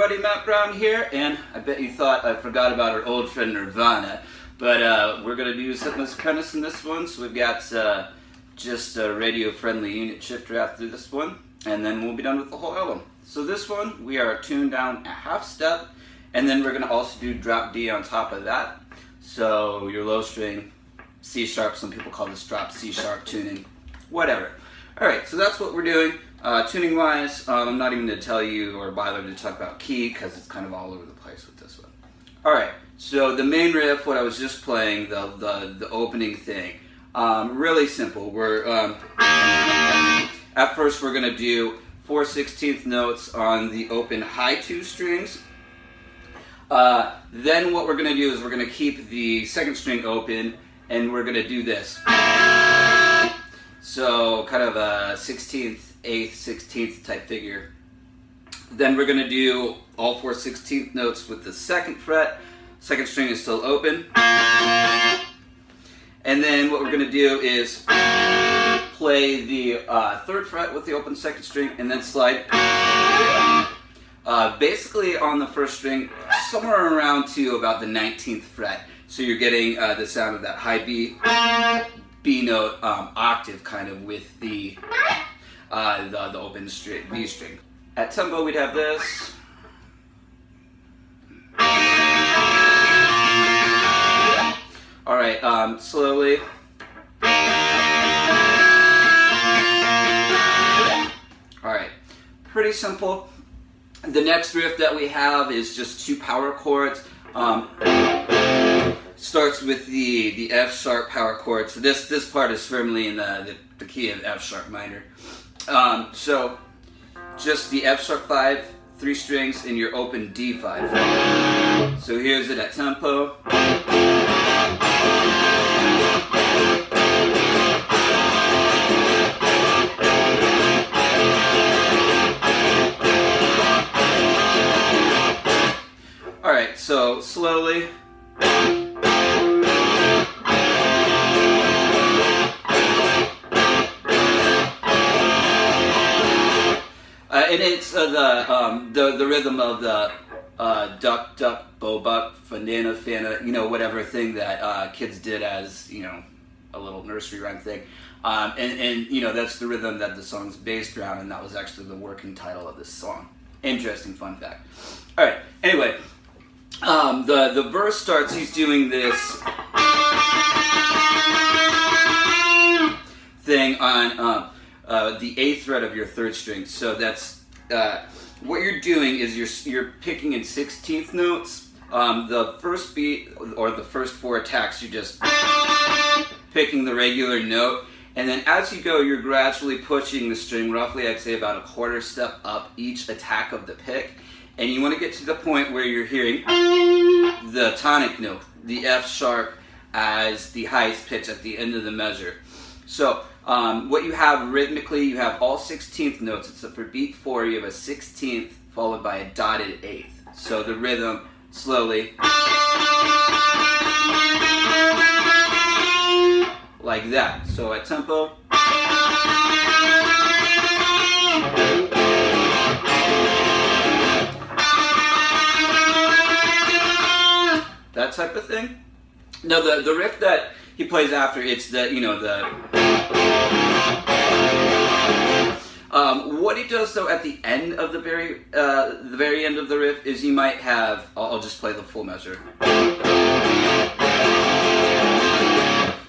buddy Matt Brown here, and I bet you thought I forgot about our old friend Nirvana, but we're going to do Scentless Apprentice in this one, so we've got just a radio-friendly unit shifter after this one, and then we'll be done with the whole album. So this one, we are tuned down a half step, and then we're going to also do drop D on top of that, so your low string, C sharp, some people call this drop C sharp tuning, whatever. Alright, so that's what we're doing. Tuning wise, I'm not even going to tell you or bother to talk about key because it's kind of all over the place with this one. Alright, so the main riff, what I was just playing, the opening thing, really simple. We're at first we're going to do 4/16 notes on the open high 2 strings. Then what we're going to do is we're going to keep the second string open and we're going to do this. So kind of a 16th, 8th, 16th type figure. Then we're going to do all 4/16 notes with the second fret. Second string is still open. And then what we're going to do is play the third fret with the open second string and then slide basically on the first string somewhere around to about the 19th fret. So you're getting the sound of that high B note octave kind of with the open string, B string. At tempo we'd have this. Alright, slowly. Alright, pretty simple. The next riff that we have is just 2 power chords. Starts with the F sharp power chord. So this part is firmly in the key of F sharp minor. So just the F sharp 5, 3 strings in your open D5. So here's it at tempo. Alright, so slowly. And it's the rhythm of the duck, duck, bo buck, fanana, fana, you know, whatever thing that kids did as, you know, a little nursery rhyme thing. And you know, that's the rhythm that the song's based around, and that was actually the working title of this song. Interesting fun fact. Alright, anyway, the verse starts, he's doing this thing on the 8th fret of your 3rd string. So that's what you're doing is you're picking in 16th notes. The first beat or the first 4 attacks, you're just picking the regular note, and then as you go, you're gradually pushing the string roughly, I'd say about a 1/4 step up each attack of the pick, and you want to get to the point where you're hearing the tonic note, the F sharp, as the highest pitch at the end of the measure. So what you have rhythmically, you have all 16th notes, except for beat 4, you have a 16th followed by a dotted 8th. So the rhythm, slowly, like that. So at tempo, that type of thing. No, the riff that he plays after, it's the, you know, what he does though at the end of the very end of the riff is you might have, I'll just play the full measure.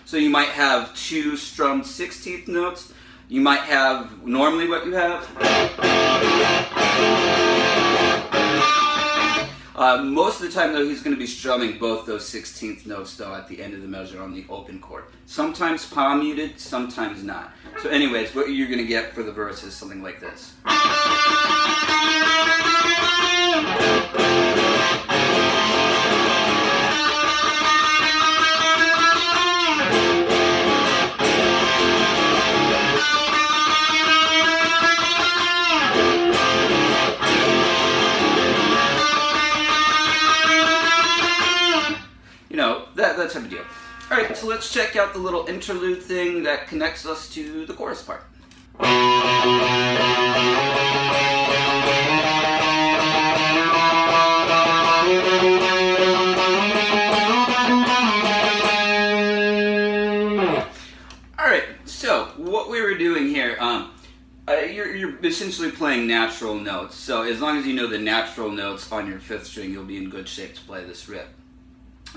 So you might have 2 strummed 16th notes. You might have normally what you have. Most of the time though, he's going to be strumming both those 16th notes though at the end of the measure on the open chord. Sometimes palm muted, sometimes not. So anyways, what you're going to get for the verse is something like this. That type of deal. Alright, so let's check out the little interlude thing that connects us to the chorus part. you're essentially playing natural notes. So as long as you know the natural notes on your 5th string, you'll be in good shape to play this riff.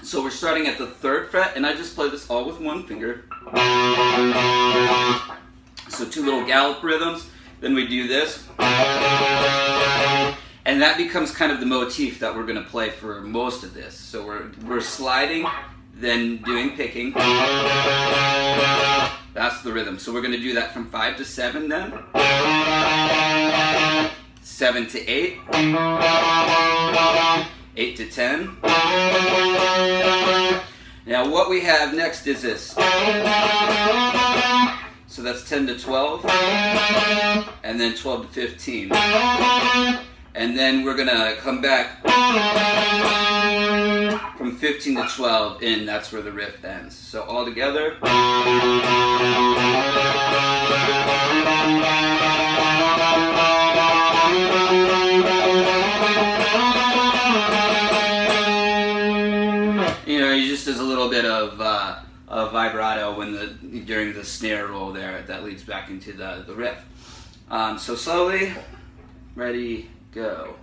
So we're starting at the 3rd fret, and I just play this all with one finger. So 2 little gallop rhythms. Then we do this. And that becomes kind of the motif that we're going to play for most of this. So we're sliding, then doing picking. That's the rhythm. So we're going to do that from 5 to 7 then. 7 to 8. 8 to 10. Now what we have next is this. So that's 10 to 12. And then 12 to 15. And then we're going to come back from 15 to 12, and that's where the riff ends. So all together. You just as a little bit of vibrato during the snare roll there that leads back into the riff. So slowly, ready, go.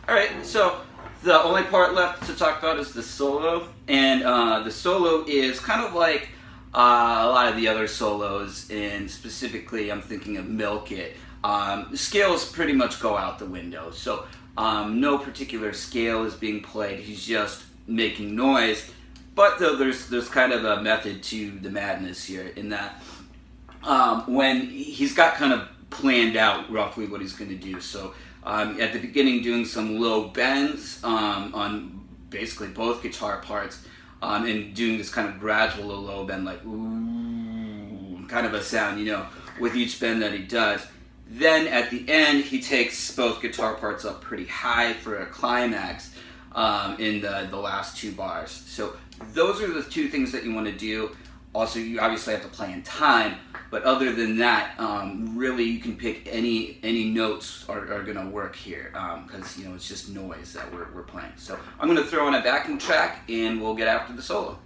Alright, so the only part left to talk about is the solo, and the solo is kind of like a lot of the other solos, and specifically I'm thinking of Milk It. Scales pretty much go out the window, so no particular scale is being played, he's just making noise, but though there's kind of a method to the madness here, in that when he's got kind of planned out roughly what he's going to do. So at the beginning doing some low bends on basically both guitar parts, and doing this kind of gradual low bend, like ooh, kind of a sound, with each bend that he does. Then at the end, he takes both guitar parts up pretty high for a climax in the last 2 bars. So those are the 2 things that you want to do. Also, you obviously have to play in time, but other than that, really you can pick any notes are going to work here, because it's just noise that we're playing. So I'm going to throw on a backing track, and we'll get after the solo.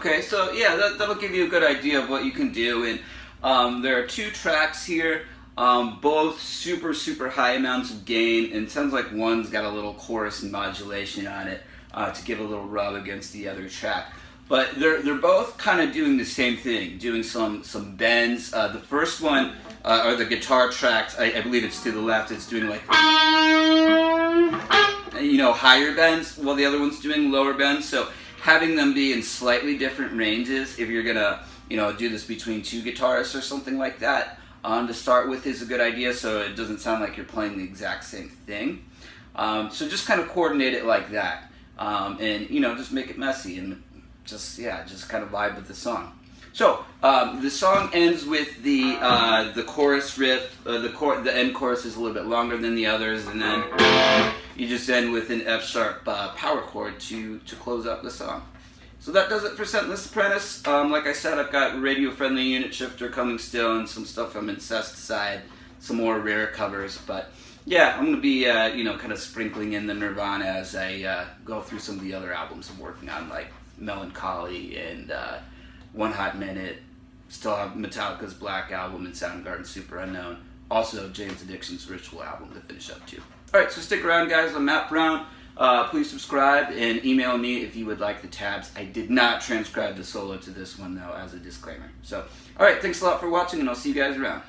Okay, so yeah, that'll give you a good idea of what you can do. And there are 2 tracks here, both super high amounts of gain, and it sounds like one's got a little chorus and modulation on it to give a little rub against the other track. But they're both kind of doing the same thing, doing some bends. The first one, or the guitar tracks, I believe it's to the left, it's doing like higher bends, while the other one's doing lower bends. So having them be in slightly different ranges, if you're gonna do this between 2 guitarists or something like that, to start with, is a good idea, so it doesn't sound like you're playing the exact same thing. So just kind of coordinate it like that, and just make it messy, and just kind of vibe with the song. So the song ends with the chorus riff. The end chorus is a little bit longer than the others, and then you just end with an F sharp power chord to close up the song. So that does it for Scentless Apprentice. Like I said, I've got radio friendly unit shifter coming still, and some stuff from Incesticide, some more rare covers. But yeah, I'm gonna be kind of sprinkling in the Nirvana as I go through some of the other albums I'm working on, like Melancholy and One Hot Minute. Still have Metallica's Black Album and Soundgarden's Super Unknown. Also Jane's Addiction's Ritual album to finish up too. Alright, so stick around guys, I'm Matt Brown. Please subscribe and email me if you would like the tabs. I did not transcribe the solo to this one though, as a disclaimer. So, alright, thanks a lot for watching, and I'll see you guys around.